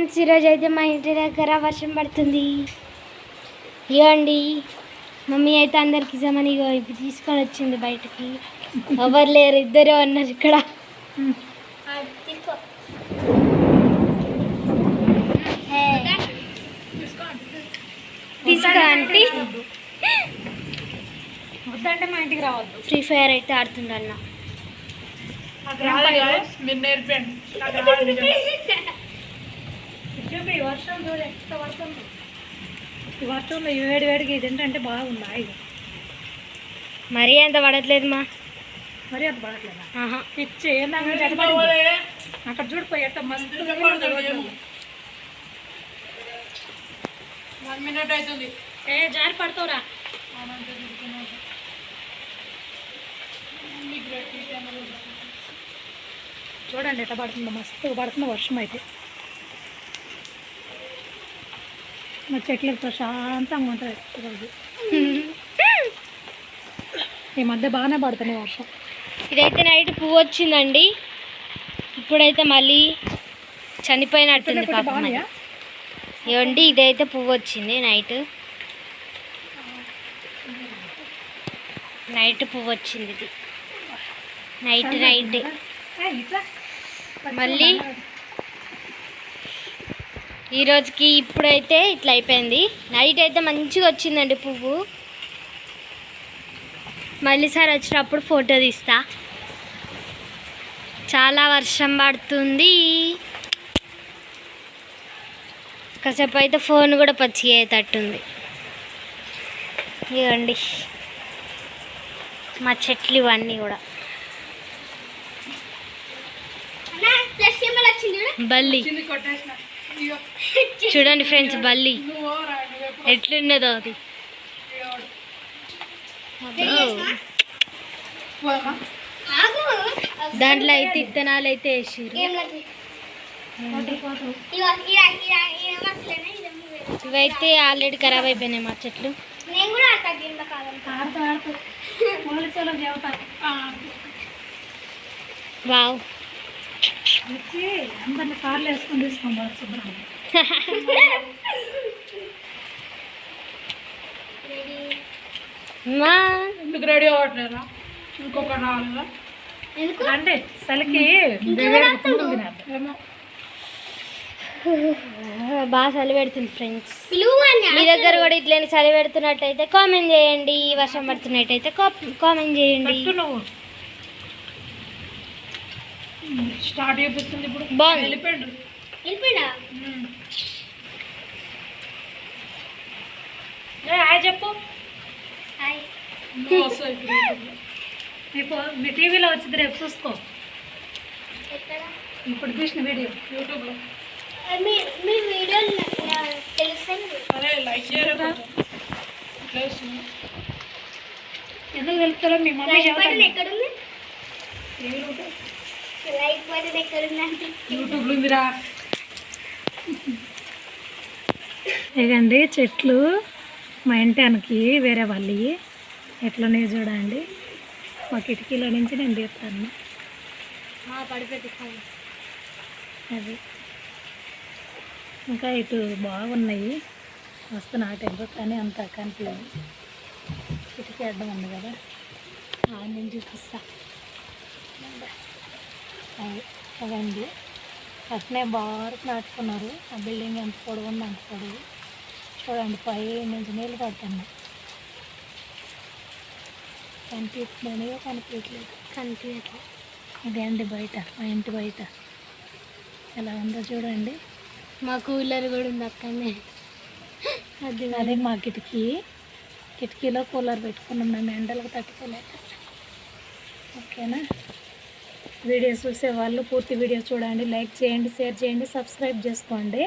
Friends, ఈరోజు అయితే మా ఇంటి దగ్గర వర్షం పడుతుంది. ఇవ్వండి, మమ్మీ అయితే అందరికి ఇవ్వమని ఇప్పుడు తీసుకొని వచ్చింది బయటకి. ఎవరు లేరు, ఇద్దరే ఉన్నారు ఇక్కడ. తీసుకో ఆంటీ. వద్దంటే మా ఇంటికి రావద్దు. ఫ్రీ ఫైర్ అయితే ఆడుతుండన్న. వర్షం చూడు ఎంత వర్షం. ఈ వర్షంలో వేడి వేడికి ఇది ఏంటంటే బాగుంది. ఇక మరీ అంత పడట్లేదు మా. మరీ అంత పడట్లేదా? పిచ్చి అక్కడ చూడిపోయి ఎట్ట మస్తు. 1 minute అవుతుంది. జారి పడతావురా. చూడండి ఎట్లా పడుతుందో, మస్తు పడుతుంది వర్షం అయితే. మా చెట్లకు ప్రశాంతంగా ఉంటుంది రోజు. ఈ మధ్య బాగానే పడుతుంది వర్షం. ఇదైతే నైట్ పువ్వు వచ్చిందండి, ఇప్పుడైతే మళ్ళీ చనిపోయినట్టుంది పాపం. ఏమండి, ఇదైతే పువ్వు వచ్చింది నైట్ పువ్వు వచ్చింది. ఇది నైట్ మళ్ళీ ఈరోజుకి ఇప్పుడైతే ఇట్లా అయిపోయింది. నైట్ అయితే మంచిగా వచ్చిందండి పువ్వు. మళ్ళీ సార్ వచ్చినప్పుడు ఫోటో తీస్తా. చాలా వర్షం పడుతుంది. కాసేపు అయితే ఫోన్ కూడా పచ్చిగా అయ్యేటట్టుంది. ఇవ్వండి మా చెట్లు ఇవన్నీ కూడా. బల్లి చూడండి ఫ్రెండ్స్, బల్లి ఎట్లున్నదో అది. దాంట్లో అయితే ఇత్తనాలు అయితే వేసారు. ఇవైతే ఆల్రెడీ ఖరాబ్ అయిపోయినాయి మా చెట్లు. వావ్, అందరినీ కార్లు వేసుకొని తీసుకోవాలి శుభ్రంగా. ఎందుకు రెడీ అవ్వట్లేదా? ఇంకొక అంటే చలికి బాగా చలి పెడుతుంది ఫ్రెండ్స్. మీ దగ్గర కూడా ఇట్లని చలి పెడుతున్నట్టయితే కామెంట్ చేయండి. వర్షం పడుతున్నట్టయితే కామెంట్ చేయండి. స్టార్ట్ చేపిస్తుంది ఇప్పుడు. బాగుంది. హాయ్ చెప్పు. మీ టీవీలో వచ్చింది, రేపు చూసుకో. ఇప్పుడు తీసిన వీడియో యూట్యూబ్లో. ఎందుకు తెలుస్తారో మీ మమ్మీ యూట్యూబ్లో ఉందిరా. ఇదండి చెట్లు మా ఇంటి వెనక్కి వేరే వాళ్ళు ఎట్లనే చూడండి. మా కిటికీలో నుంచి నేను తీస్తాను. అది ఇంకా ఇటు బాగున్నాయి, వస్తు నాటెందుకు కానీ అంత కనిపించదు. కిటికీ అడ్డం ఉంది కదా, నేను చూపిస్తా. అదండి అట్నే బాగా నాటుకున్నారు. ఆ బిల్డింగ్ ఎంత పొడవు ఉంది అంత పొడవు. చూడండి పై నుంచి నీళ్ళు పడుతున్నాయి. కనిపిస్తున్నాయో కనిపించట్లేదు. ఇదే అండి బయట, మా ఇంటి బయట ఎలా ఉందో చూడండి. మా కూలర్ కూడా ఉంది అక్కడనే. అదే మా కిటికీలో కూలర్ పెట్టుకున్నాం మేము, ఎండలకు తట్టుకోలేక. ఓకేనా, వీడియో చూసే వాళ్ళు పూర్తి వీడియో చూడండి, లైక్ చేయండి, షేర్ చేయండి, సబ్స్క్రైబ్ చేసుకోండి.